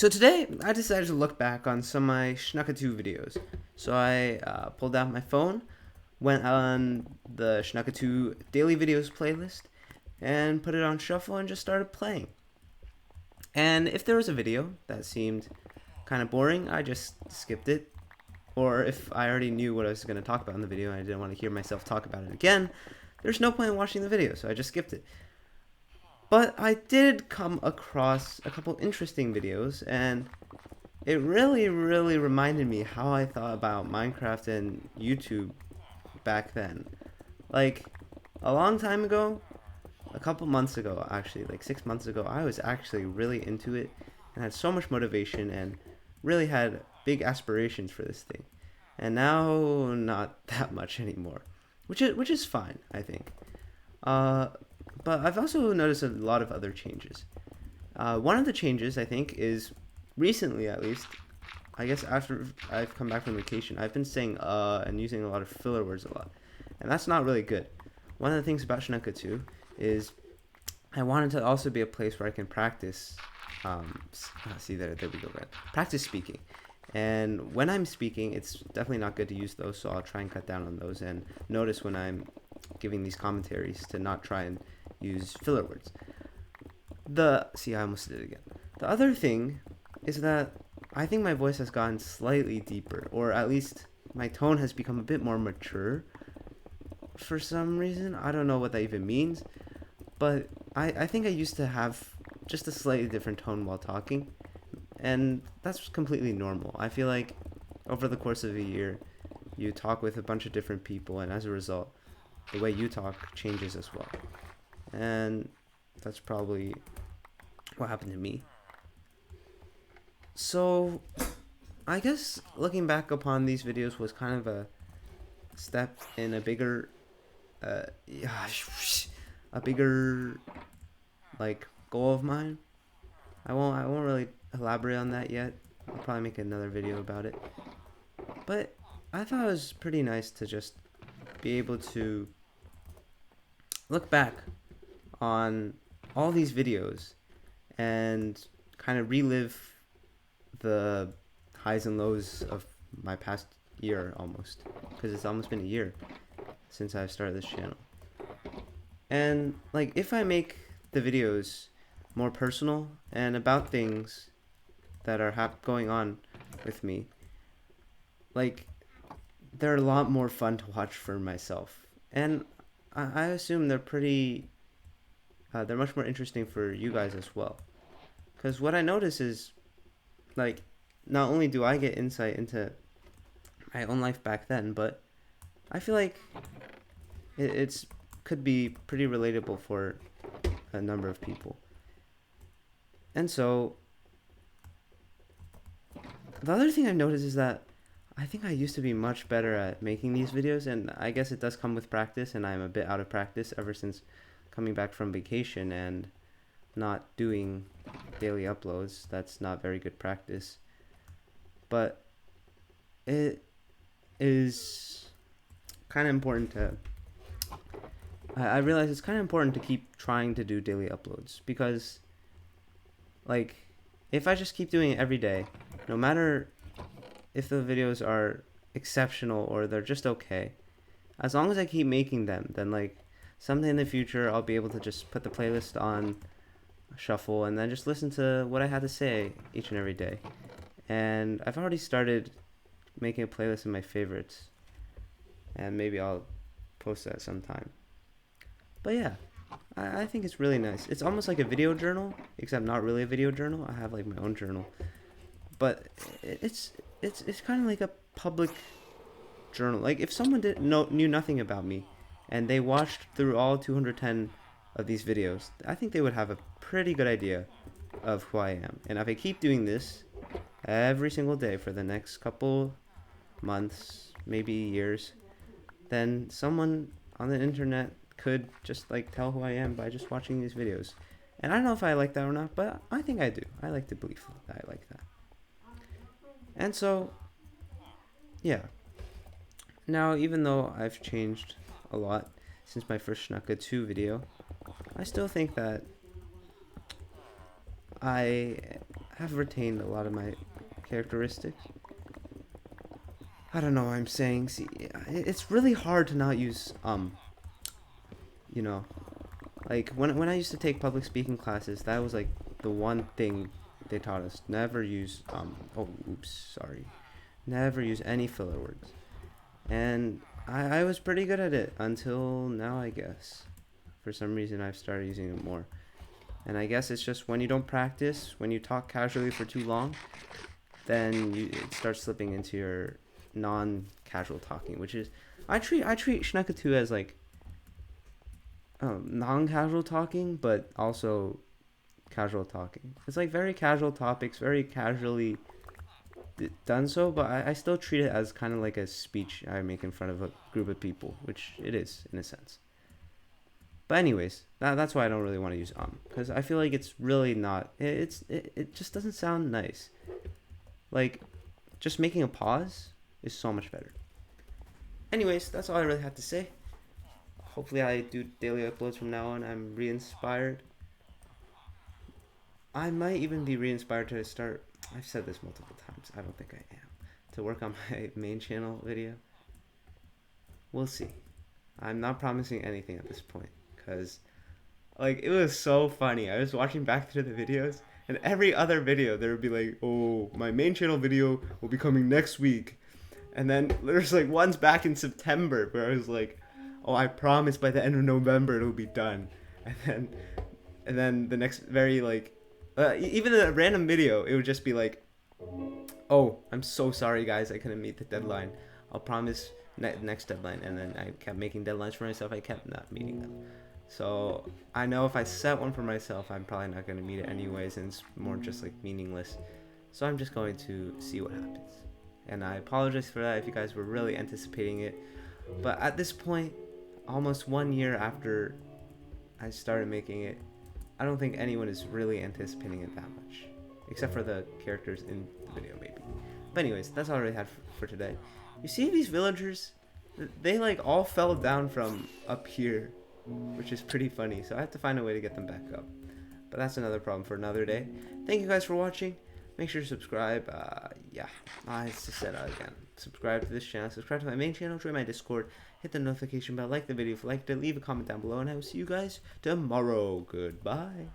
So today, I decided to look back on some of my Schnuckatoo videos. So I pulled out my phone, went on the Schnuckatoo Daily Videos playlist, and put it on shuffle and just started playing. And if there was a video that seemed kind of boring, I just skipped it. Or if I already knew what I was going to talk about in the video and I didn't want to hear myself talk about it again, there's no point in watching the video, so I just skipped it. But I did come across a couple interesting videos, and it really, really reminded me how I thought about Minecraft and YouTube back then. Like, a long time ago, a couple months ago, actually, like 6 months ago, I was actually really into it and had so much motivation and really had big aspirations for this thing. And now, not that much anymore, which is fine, I think. Uh, but I've also noticed a lot of other changes. One of the changes, I think, is recently at least, I guess after I've come back from vacation, I've been saying and using a lot of filler words a lot. And that's not really good. One of the things about Schnuckatoo is I wanted to also be a place where I can practice. See, there we go, right? Practice speaking. And when I'm speaking, it's definitely not good to use those, so I'll try and cut down on those and notice when I'm giving these commentaries to not try and use filler words. I almost did it again. The other thing is that I think my voice has gotten slightly deeper, or at least my tone has become a bit more mature for some reason. I don't know what that even means, but I think I used to have just a slightly different tone while talking, and that's completely normal. I feel like over the course of a year, you talk with a bunch of different people, and as a result, the way you talk changes as well. And that's probably what happened to me. So, I guess looking back upon these videos was kind of a step in a bigger, yeah, a bigger like goal of mine. I won't really elaborate on that yet. I'll probably make another video about it. But I thought it was pretty nice to just be able to look back on all these videos and kind of relive the highs and lows of my past year almost, because it's almost been a year since I've started this channel. And like, if I make the videos more personal and about things that are going on with me, like, they're a lot more fun to watch for myself, and I assume they're much more interesting for you guys as well. Because what I notice is, like, not only do I get insight into my own life back then, but I feel like it's could be pretty relatable for a number of people. And so, the other thing I've noticed is that I think I used to be much better at making these videos, and I guess it does come with practice, and I'm a bit out of practice ever since coming back from vacation and not doing daily uploads. That's not very good practice. But it is kind of important to... I realize it's kind of important to keep trying to do daily uploads, because, like, if I just keep doing it every day, no matter if the videos are exceptional or they're just okay, as long as I keep making them, then, like, someday in the future I'll be able to just put the playlist on shuffle and then just listen to what I had to say each and every day. And I've already started making a playlist of my favorites, and maybe I'll post that sometime. But yeah, I think it's really nice. It's almost like a video journal, except not really a video journal. I have like my own journal, but it's kind of like a public journal. Like, if someone knew nothing about me, and they watched through all 210 of these videos, I think they would have a pretty good idea of who I am. And if I keep doing this every single day for the next couple months, maybe years, then someone on the internet could just like tell who I am by just watching these videos. And I don't know if I like that or not, but I think I do. I like to believe that I like that. And so, yeah. Now, even though I've changed a lot since my first Schnuckatoo video, I still think that I have retained a lot of my characteristics. I don't know what I'm saying. See, it's really hard to not use you know, like when I used to take public speaking classes, that was like the one thing they taught us. Never use oh oops, sorry. Never use any filler words. And I was pretty good at it until now, I guess. For some reason I've started using it more. And I guess it's just when you don't practice, when you talk casually for too long, then it starts slipping into your non-casual talking, which is I treat Schnuckatoo as like non-casual talking, but also casual talking. It's like very casual topics, very casually done so, but I still treat it as kind of like a speech I make in front of a group of people, which it is in a sense. But anyways, that's why I don't really want to use because I feel like it's really not. It just doesn't sound nice. Like, just making a pause is so much better. Anyways, that's all I really have to say. Hopefully I do daily uploads from now on. I'm re-inspired. I might even be re-inspired to start. I've said this multiple times. I don't think I am. To work on my main channel video. We'll see. I'm not promising anything at this point. Because, like, it was so funny. I was watching back through the videos. And every other video, there would be like, oh, my main channel video will be coming next week. And then there's like ones back in September where I was like, oh, I promise by the end of November it'll be done. And then the next very like, even a random video, it would just be like, oh, I'm so sorry guys, I couldn't meet the deadline. I'll promise next deadline. And then I kept making deadlines for myself. I kept not meeting them. So I know if I set one for myself, I'm probably not going to meet it anyways, and it's more just like meaningless. So I'm just going to see what happens. And I apologize for that if you guys were really anticipating it. But at this point, almost 1 year after I started making it, I don't think anyone is really anticipating it that much. Except for the characters in the video, maybe. But anyways, that's all I really had for today. You see these villagers? They like all fell down from up here, which is pretty funny. So I have to find a way to get them back up. But that's another problem for another day. Thank you guys for watching. Make sure to subscribe. Yeah, I just said again. Subscribe to this channel. Subscribe to my main channel. Join my Discord. Hit the notification bell. Like the video if you liked it. Leave a comment down below. And I will see you guys tomorrow. Goodbye.